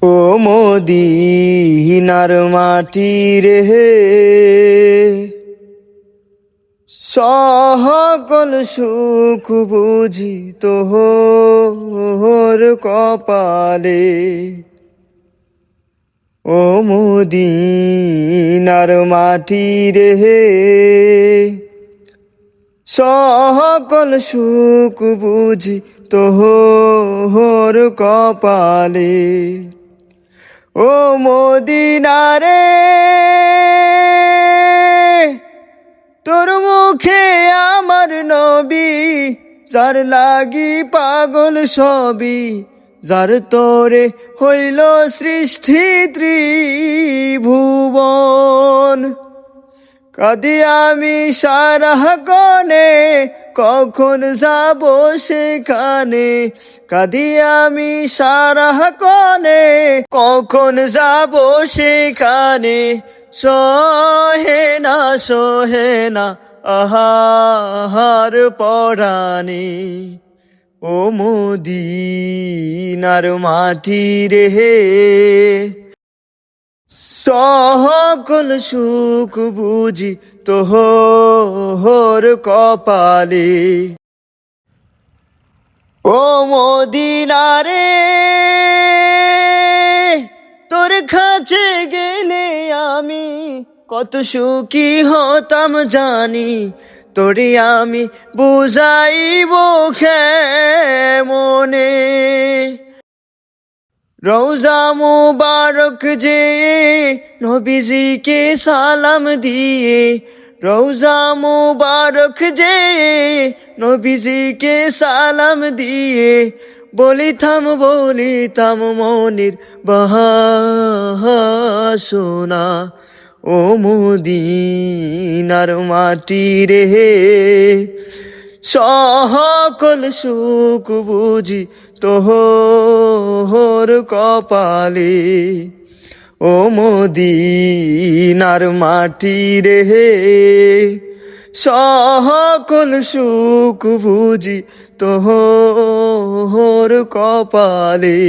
ও মদিনার মাটি রে, সকল সুখ বুঝি তোহর কপালে। ও মদিনার মাটি রে, সকল সুখ বুঝি তোহর কপালে। ও মদিনারে, তোর মুখে আমার নবী, যার লাগি পাগল সবই, যার তোরে হইল সৃষ্টি ত্রিভুবন। কাঁদি আমি সারা গনে, কখন যাব সেখানে। কাঁদি আমি সারা গনে, কখন যাব সেখানে। সহে না আহার পরাণে। ও মদিনার মাটি রে, সকল সুখ বুঝি তোহর কপালে। ও মদিনারে, তোর কাছে গেলে আমি কত সুখী হতাম জানি। তোরে আমি বুঝাইব কেমনে। রওজা মুবারক যে নবীজিকে সালাম দিয়ে, রওজা মুবারক যে নবীজিকে সালাম দিয়ে, বলিতাম মনির বাসনা। ও মদিনার মাটি রে, সকল সুখ বুঝি তোহর কপালে। ও মদিনার মাটি রে, সকল সুখ বুঝি তোহর কপালে।